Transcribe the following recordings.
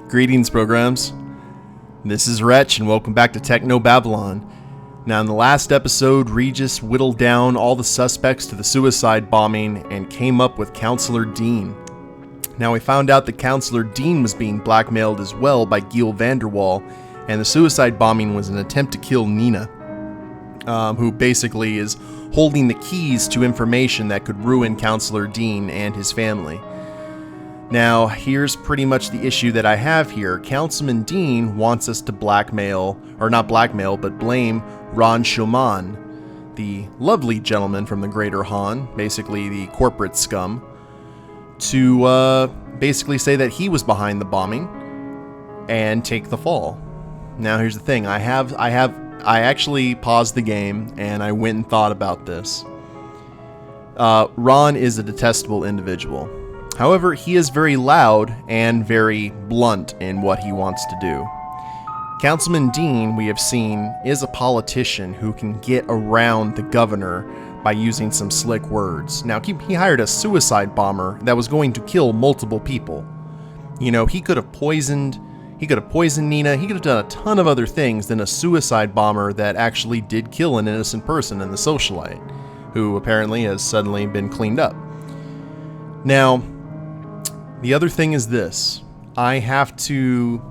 Greetings, programs. This is Wretch, and welcome back to Technobabylon. Now, in the last episode, Regis whittled down all the suspects to the suicide bombing and came up with Counselor Dean. Now, we found out that Counselor Dean was being blackmailed as well by Giel Vanderwall, and the suicide bombing was an attempt to kill Nina, who basically is holding the keys to information that could ruin Counselor Dean and his family. Now, here's pretty much the issue that I have here. Councilman Dean wants us to blackmail, or not blackmail, but blame Ron Schumann, the lovely gentleman from the Greater Han, basically the corporate scum, to basically say that he was behind the bombing and take the fall. Now, here's the thing. I actually paused the game and I went and thought about this. Ron is a detestable individual. However, he is very loud and very blunt in what he wants to do. Councilman Dean, we have seen, is a politician who can get around the governor by using some slick words. Now, he hired a suicide bomber that was going to kill multiple people. You know, he could have poisoned Nina, he could have done a ton of other things than a suicide bomber that actually did kill an innocent person in the socialite, who apparently has suddenly been cleaned up. Now, the other thing is this. Councilman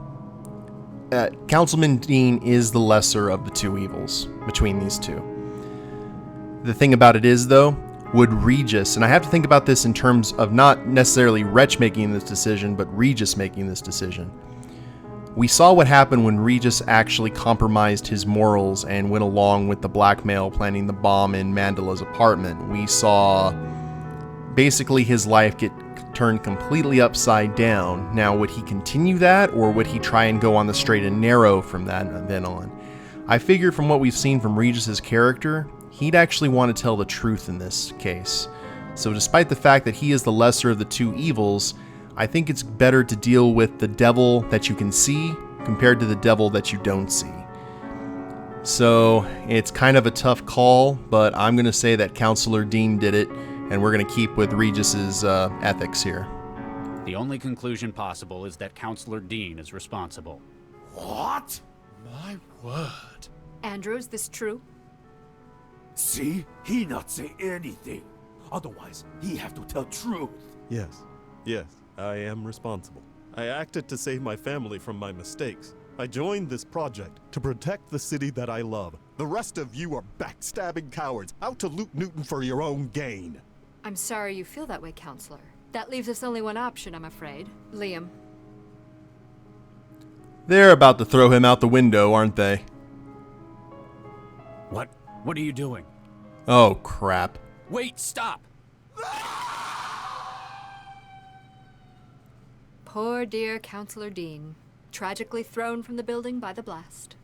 Dean is the lesser of the two evils between these two. The thing about it is, though, would Regis, and I have to think about this in terms of not necessarily Wretch making this decision, but Regis making this decision. We saw what happened when Regis actually compromised his morals and went along with the blackmail planning the bomb in Mandala's apartment. We saw basically his life get turned completely upside down. Now, would he continue that, or would he try and go on the straight and narrow from that then on? I figured from what we've seen from Regis's character, he'd actually want to tell the truth in this case. So despite the fact that he is the lesser of the two evils, I think it's better to deal with the devil that you can see compared to the devil that you don't see. So it's kind of a tough call, but I'm going to say that Counselor Dean did it, and we're going to keep with Regis's ethics here. The only conclusion possible is that Counselor Dean is responsible. What? My word. Andrew, is this true? See? He not say anything. Otherwise, he have to tell truth. Yes, I am responsible. I acted to save my family from my mistakes. I joined this project to protect the city that I love. The rest of you are backstabbing cowards, out to loot Newton for your own gain. I'm sorry you feel that way, Counselor. That leaves us only one option, I'm afraid. Liam. They're about to throw him out the window, aren't they? What? What are you doing? Oh, crap. Wait, stop! Poor dear Counselor Dean. Tragically thrown from the building by the blast.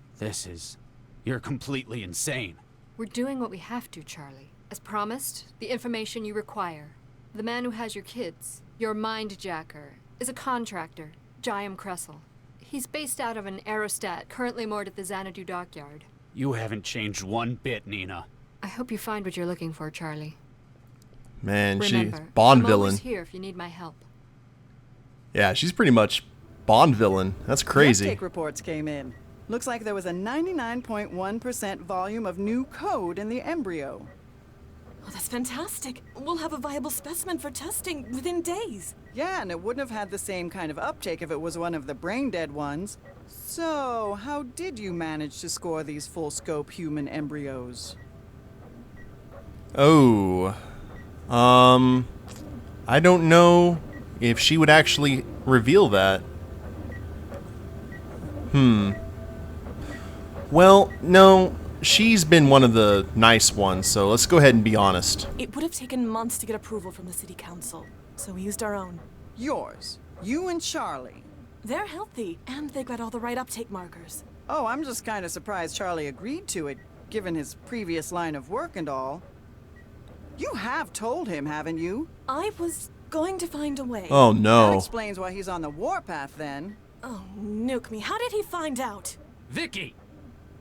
You're completely insane. We're doing what we have to, Charlie. As promised, the information you require. The man who has your kids, your mind-jacker, is a contractor, Jiam Kressel. He's based out of an aerostat currently moored at the Xanadu dockyard. You haven't changed one bit, Nina. I hope you find what you're looking for, Charlie. Man, Remember, she's Bond I'm villain. always here if you need my help. Yeah, she's pretty much Bond villain. That's crazy. The uptake reports came in. Looks like there was a 99.1% volume of new code in the embryo. Oh, that's fantastic. We'll have a viable specimen for testing within days. Yeah, and it wouldn't have had the same kind of uptake if it was one of the brain-dead ones. So, how did you manage to score these full-scope human embryos? Oh. I don't know if she would actually reveal that. Well, no. She's been one of the nice ones, so let's go ahead and be honest. It would have taken months to get approval from the city council, so we used our own. Yours. You and Charlie. They're healthy, and they've got all the right uptake markers. Oh, I'm just kind of surprised Charlie agreed to it, given his previous line of work and all. You have told him, haven't you? I was going to find a way. Oh, no. That explains why he's on the warpath, then. Oh, nuke me. How did he find out? Vicky!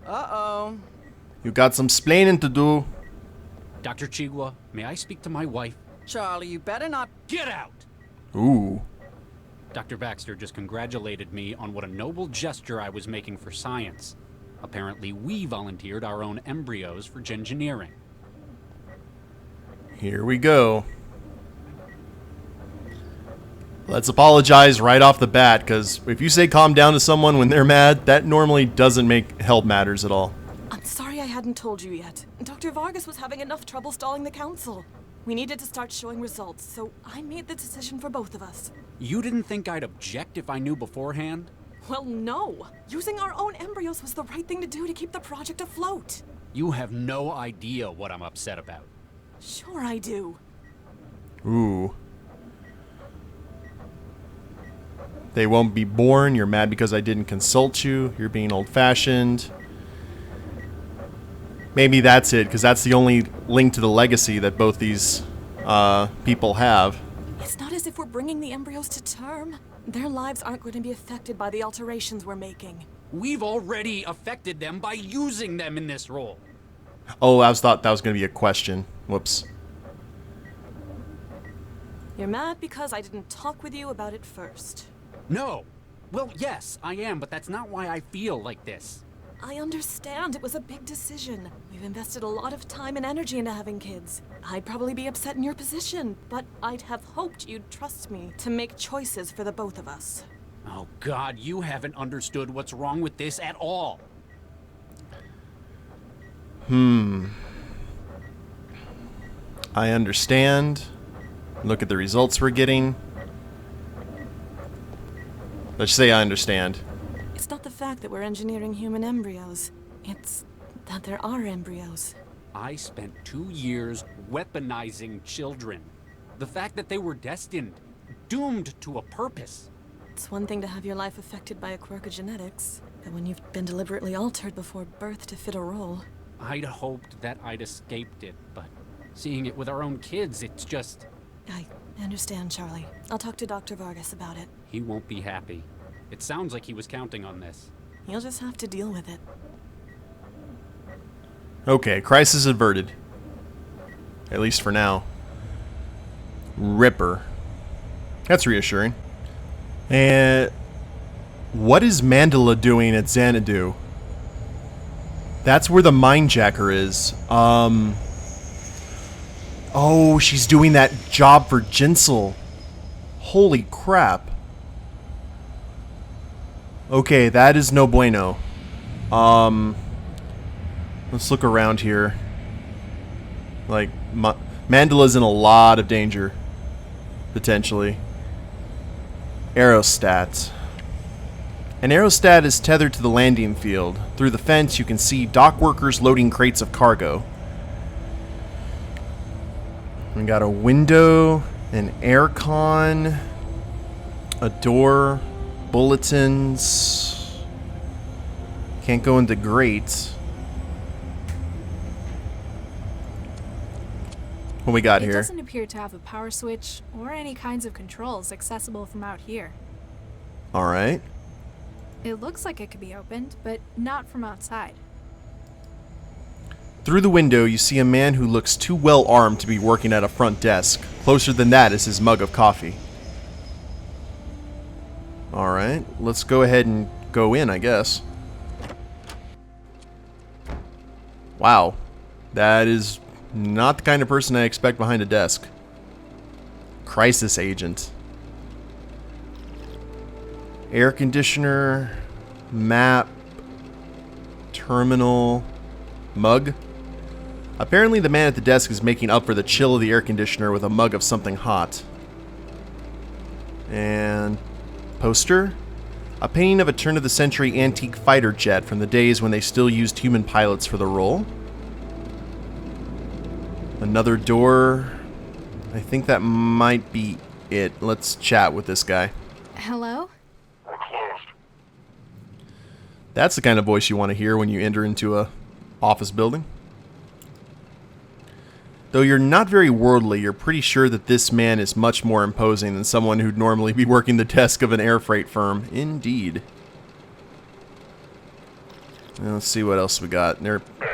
Uh-oh. You got some splaining to do. Dr. Chigwa, may I speak to my wife? Charlie, you better not... Get out! Ooh. Dr. Baxter just congratulated me on what a noble gesture I was making for science. Apparently, we volunteered our own embryos for gingineering. Here we go. Let's apologize right off the bat, because if you say calm down to someone when they're mad, that normally doesn't help matters at all. I'm sorry I hadn't told you yet. Dr. Vargas was having enough trouble stalling the council. We needed to start showing results, so I made the decision for both of us. You didn't think I'd object if I knew beforehand? Well, no. Using our own embryos was the right thing to do to keep the project afloat. You have no idea what I'm upset about. Sure I do. Ooh. They won't be born. You're mad because I didn't consult you. You're being old-fashioned. Maybe that's it, because that's the only link to the legacy that both these people have. It's not as if we're bringing the embryos to term. Their lives aren't going to be affected by the alterations we're making. We've already affected them by using them in this role. Oh, I thought that was going to be a question. Whoops. You're mad because I didn't talk with you about it first. No. Well, yes, I am, but that's not why I feel like this. I understand it was a big decision. We've invested a lot of time and energy into having kids. I'd probably be upset in your position, but I'd have hoped you'd trust me to make choices for the both of us. Oh, God, you haven't understood what's wrong with this at all. I understand. Look at the results we're getting. Let's say I understand. It's not the fact that we're engineering human embryos. It's that there are embryos. I spent 2 years weaponizing children. The fact that they were destined, doomed to a purpose. It's one thing to have your life affected by a quirk of genetics, but when you've been deliberately altered before birth to fit a role. I'd hoped that I'd escaped it, but seeing it with our own kids, it's just... I understand, Charlie. I'll talk to Dr. Vargas about it. He won't be happy. It sounds like he was counting on this. You'll just have to deal with it. Okay, crisis averted. At least for now. Ripper. That's reassuring. And what is Mandala doing at Xanadu? That's where the mindjacker is. Oh, she's doing that job for Jinsol. Holy crap. Okay, that is no bueno. Let's look around here. Like, Mandala's in a lot of danger. Potentially. Aerostat. An aerostat is tethered to the landing field. Through the fence, you can see dock workers loading crates of cargo. We got a window, an aircon, a door, bulletins. Can't go into grates. What we got It here? doesn't appear to have a power switch or any kinds of controls accessible from out here. Alright. It looks like it could be opened, but not from outside. Through the window, you see a man who looks too well armed to be working at a front desk. Closer than that is his mug of coffee. Alright, let's go ahead and go in, I guess. Wow. That is not the kind of person I expect behind a desk. Crisis agent. Air conditioner. Map. Terminal. Mug. Apparently the man at the desk is making up for the chill of the air conditioner with a mug of something hot. And poster? A painting of a turn-of-the-century antique fighter jet from the days when they still used human pilots for the role. Another door. I think that might be it. Let's chat with this guy. Hello? We're closed. That's the kind of voice you want to hear when you enter into a office building. Though you're not very worldly, you're pretty sure that this man is much more imposing than someone who'd normally be working the desk of an air freight firm. Indeed. Now, let's see what else we got. There. Hey,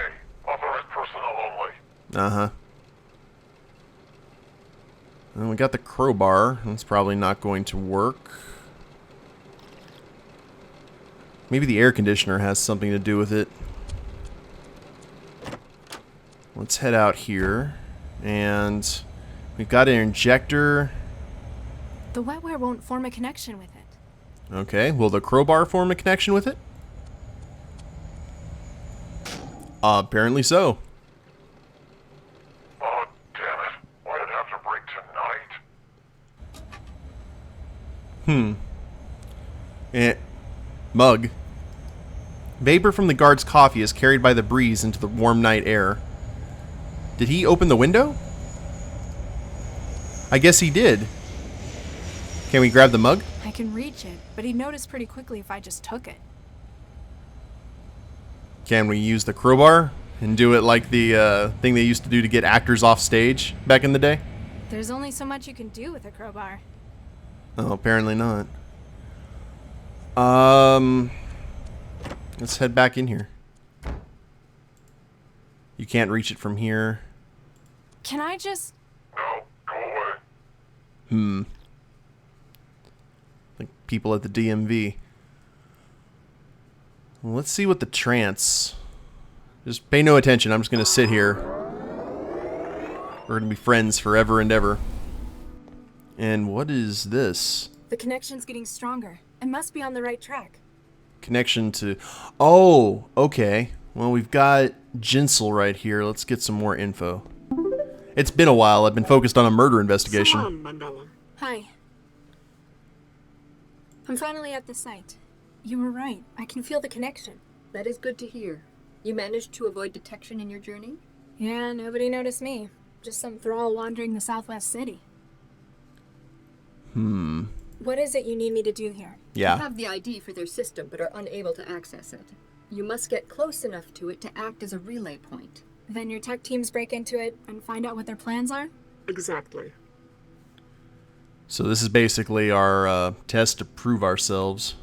authorized personnel only. Uh-huh. And we got the crowbar. That's probably not going to work. Maybe the air conditioner has something to do with it. Let's head out here. And we've got an injector. The wetware won't form a connection with it. Okay, will the crowbar form a connection with it? Apparently so. Oh, damn it. Why'd it have to break tonight? Mug. Vapor from the guard's coffee is carried by the breeze into the warm night air. Did he open the window? I guess he did. Can we grab the mug? I can reach it, but he'd notice pretty quickly if I just took it. Can we use the crowbar and do it like the thing they used to do to get actors off stage back in the day? There's only so much you can do with a crowbar. Oh, apparently not. Let's head back in here. You can't reach it from here. Can I just... No, go away. Like people at the DMV. Well, let's see what the trance... Just pay no attention. I'm just going to sit here. We're going to be friends forever and ever. And what is this? The connection's getting stronger. It must be on the right track. Connection to... Oh, okay. Well, we've got Jinsol right here. Let's get some more info. It's been a while. I've been focused on a murder investigation. Salam, Mandala. Hi. I'm finally at the site. You were right. I can feel the connection. That is good to hear. You managed to avoid detection in your journey? Yeah, nobody noticed me. Just some thrall wandering the southwest city. What is it you need me to do here? Yeah. You have the ID for their system, but are unable to access it. You must get close enough to it to act as a relay point. Then your tech teams break into it and find out what their plans are? Exactly. So this is basically our test to prove ourselves.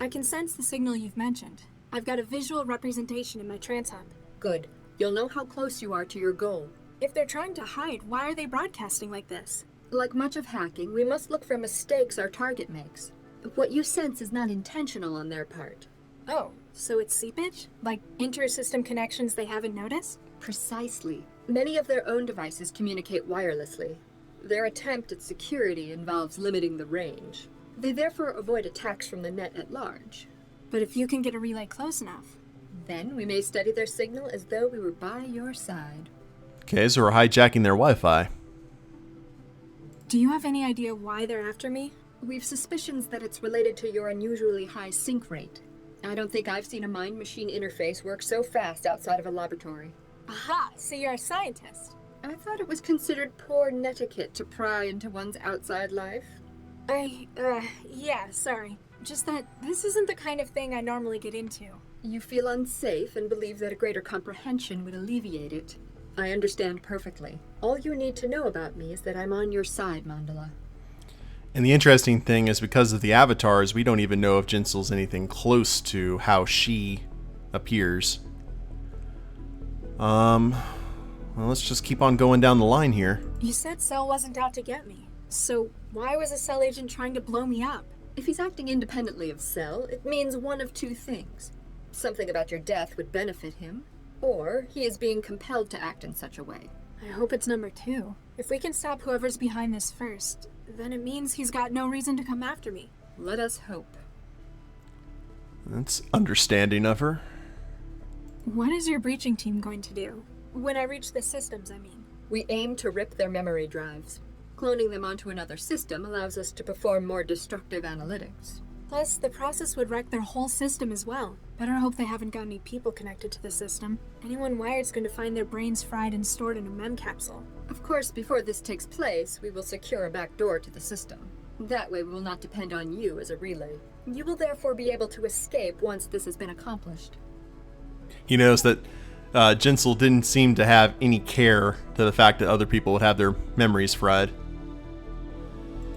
I can sense the signal you've mentioned. I've got a visual representation in my trance hub. Good. You'll know how close you are to your goal. If they're trying to hide, why are they broadcasting like this? Like much of hacking, we must look for mistakes our target makes. What you sense is not intentional on their part. Oh, so it's seepage? Like inter-system connections they haven't noticed? Precisely. Many of their own devices communicate wirelessly. Their attempt at security involves limiting the range. They therefore avoid attacks from the net at large. But if you can get a relay close enough... Then we may study their signal as though we were by your side. Okay, so we're hijacking their Wi-Fi. Do you have any idea why they're after me? We've suspicions that it's related to your unusually high sync rate. I don't think I've seen a mind-machine interface work so fast outside of a laboratory. Aha, so you're a scientist. I thought it was considered poor netiquette to pry into one's outside life. Yeah, sorry. Just that this isn't the kind of thing I normally get into. You feel unsafe and believe that a greater comprehension would alleviate it. I understand perfectly. All you need to know about me is that I'm on your side, Mandala. And the interesting thing is because of the avatars, we don't even know if Jinsil's anything close to how she appears. Well, let's just keep on going down the line here. You said Cell wasn't out to get me. So why was a Cell agent trying to blow me up? If he's acting independently of Cell, it means one of two things. Something about your death would benefit him, or he is being compelled to act in such a way. I hope it's number two. If we can stop whoever's behind this first, then it means he's got no reason to come after me. Let us hope. That's understanding of her. What is your breaching team going to do? When I reach the systems, I mean. We aim to rip their memory drives. Cloning them onto another system allows us to perform more destructive analytics. Plus, the process would wreck their whole system as well. Better hope they haven't got any people connected to the system. Anyone wired's going to find their brains fried and stored in a mem capsule. Of course, before this takes place, we will secure a back door to the system. That way we will not depend on you as a relay. You will therefore be able to escape once this has been accomplished. He knows that Jinsol didn't seem to have any care to the fact that other people would have their memories fried.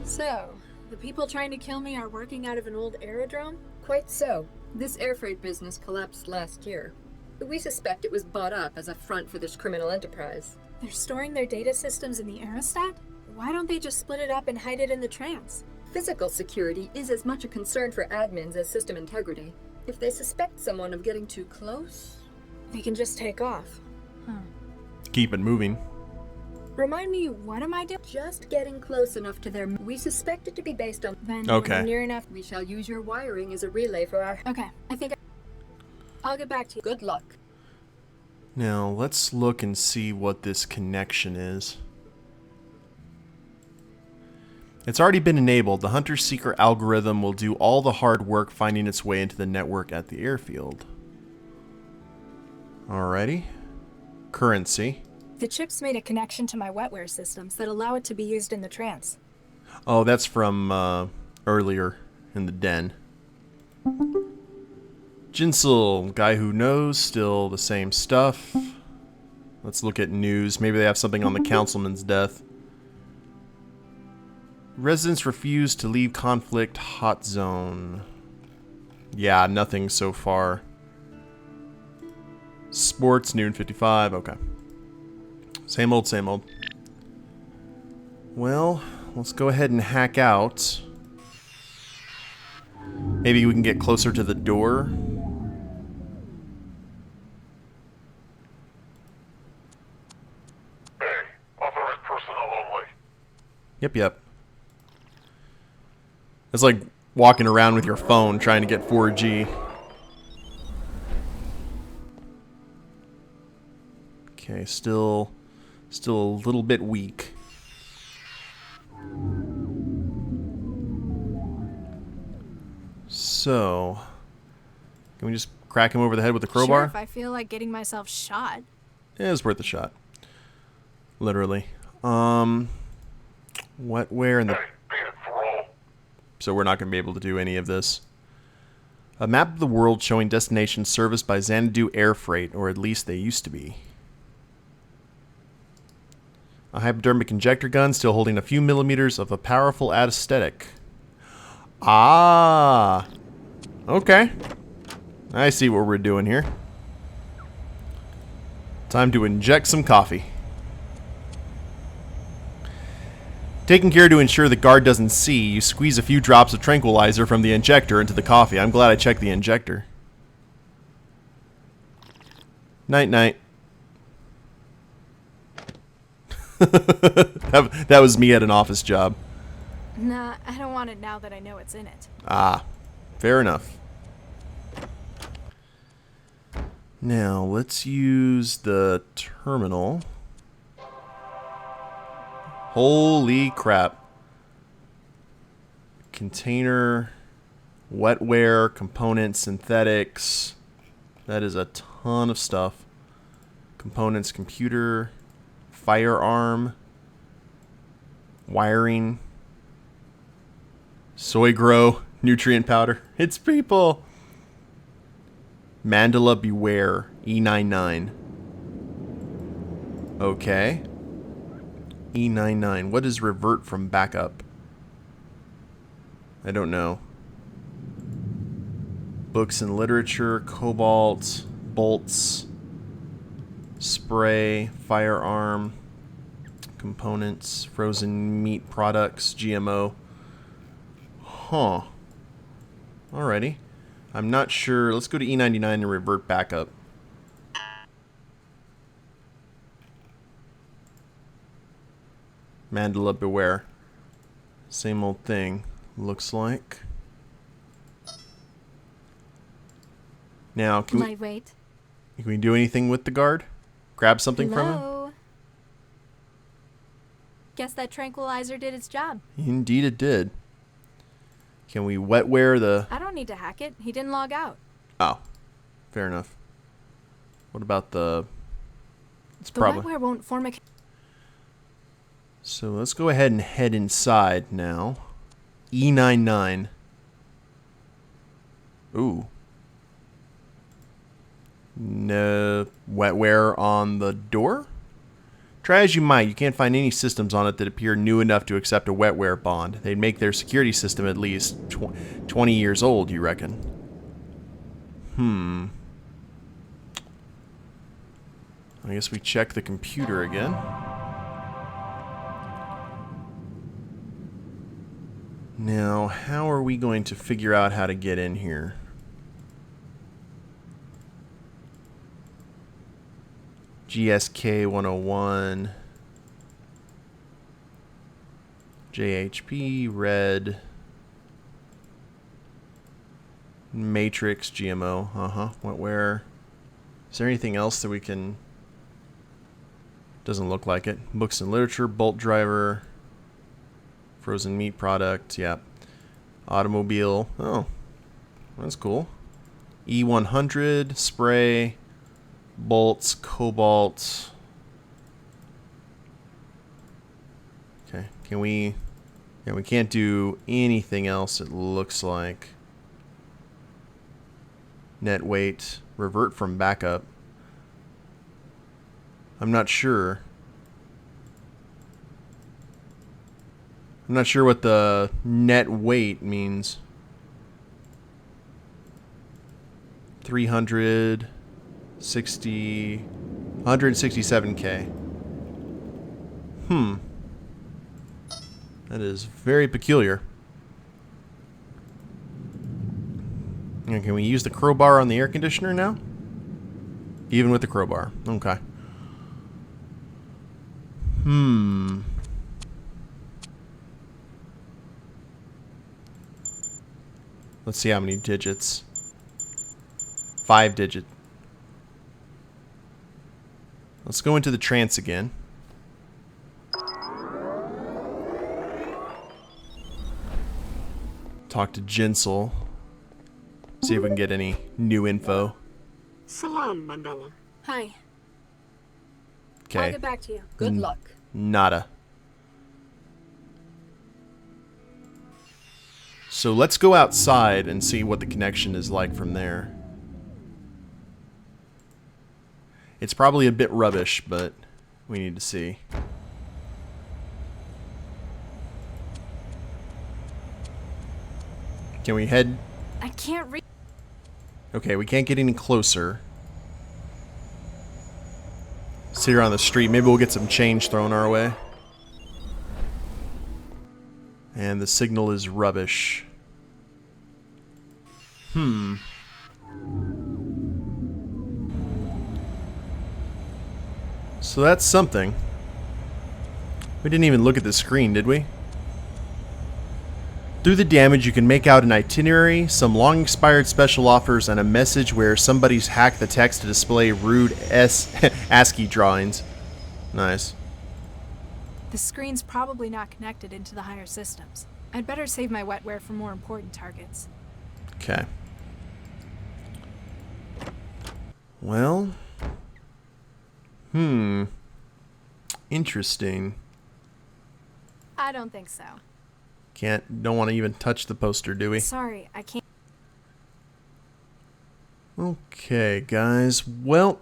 So, the people trying to kill me are working out of an old aerodrome? Quite so. This air freight business collapsed last year. We suspect it was bought up as a front for this criminal enterprise. They're storing their data systems in the aerostat? Why don't they just split it up and hide it in the trans? Physical security is as much a concern for admins as system integrity. If they suspect someone of getting too close, They can just take off. Keep it moving. Remind me, what am I doing? just getting close enough to their... We suspect it to be based on... Then Okay. when I'm near enough. We shall use your wiring as a relay for our... Okay, I think I'll get back to you. Good luck. Now, let's look and see what this connection is. It's already been enabled. The hunter-seeker algorithm will do all the hard work finding its way into the network at the airfield. Alrighty. Currency. The chips made a connection to my wetware systems that allow it to be used in the trance. Oh, that's from earlier in the den. Jinsil, guy who knows, still the same stuff. Let's look at news. Maybe they have something on the councilman's death. Residents refuse to leave conflict hot zone. Yeah, nothing so far. Sports, noon 55. Okay. Same old, same old. Well, let's go ahead and hack out. Maybe we can get closer to the door. Hey, authorized personnel only. Yep. It's like walking around with your phone trying to get 4G. Okay, still a little bit weak. So, can we just crack him over the head with a Sure, crowbar? if I feel like getting myself shot. Yeah, it's worth a shot. Literally. Wetware and the... Hey, beat it for all. So we're not going to be able to do any of this. A map of the world showing destinations serviced by Xanadu air freight, or at least they used to be. A hypodermic injector gun still holding a few millimeters of a powerful anesthetic. Ah! Okay. I see what we're doing here. Time to inject some coffee. Taking care to ensure the guard doesn't see, you squeeze a few drops of tranquilizer from the injector into the coffee. I'm glad I checked the injector. Night-night. That was me at an office job. Nah, I don't want it now that I know it's in it. Ah, fair enough. Now, let's use the terminal. Holy crap. Container, wetware, components, synthetics. That is a ton of stuff. Components, computer, firearm, wiring, soy grow, nutrient powder. It's people. Mandala beware, E.19. Okay. E.19. What is revert from backup? I don't know. Books and literature, cobalt, bolts, spray, firearm, components, frozen meat products, GMO. Huh. Alrighty. I'm not sure. Let's go to E99 and revert back up. Mandala beware. Same old thing, looks like. Now, can Lightweight. we do anything with the guard? Grab something from him? Hello? Guess that tranquilizer did its job. Indeed it did. Can we wetware the... I don't need to hack it. He didn't log out. Oh, fair enough. What about the... It's The probably... wetware won't form a... So let's go ahead and head inside now. E99. Ooh. No wetware on the door? Try as you might, you can't find any systems on it that appear new enough to accept a wetware bond. They'd make their security system at least 20 years old, you reckon? I guess we check the computer again. Now, how are we going to figure out how to get in here? GSK 101. JHP, red. Matrix, GMO. Where? Is there anything else that we can... Doesn't look like it. Books and literature, bolt driver. Frozen meat product, yeah. Automobile. Oh, that's cool. E100, spray, bolts, cobalt. Okay, can we... Yeah, we can't do anything else, it looks like. Net weight, revert from backup. I'm not sure. I'm not sure what the net weight means. 167K. That is very peculiar. And can we use the crowbar on the air conditioner now? Even with the crowbar. Okay. Let's see how many digits. 5 digit. Let's go into the trance again. Talk to Jinsol. See if we can get any new info. Salam, Mandala. Hi. Okay. I'll get back to you. Good luck. Nada. So let's go outside and see what the connection is like from there. It's probably a bit rubbish, but we need to see. Can we head? I can't read. Okay, we can't get any closer. Sit here on the street. Maybe we'll get some change thrown our way. And the signal is rubbish. So that's something. We didn't even look at the screen, did we? Through the damage, you can make out an itinerary, some long-expired special offers, and a message where somebody's hacked the text to display rude ASCII drawings. Nice. The screen's probably not connected into the higher systems. I'd better save my wetware for more important targets. Okay. Well. Interesting. I don't think so. Don't want to even touch the poster, do we? Sorry, I can't. Okay, guys. Well,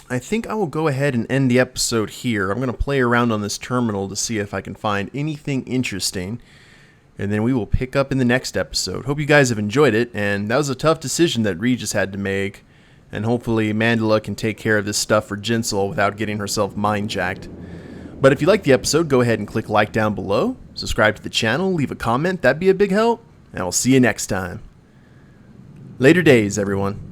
I think I will go ahead and end the episode here. I'm going to play around on this terminal to see if I can find anything interesting. And then we will pick up in the next episode. Hope you guys have enjoyed it. And that was a tough decision that Regis had to make. And hopefully Mandala can take care of this stuff for Jinsol without getting herself mind-jacked. But if you liked the episode, go ahead and click like down below. Subscribe to the channel, leave a comment. That'd be a big help. And I'll see you next time. Later days, everyone.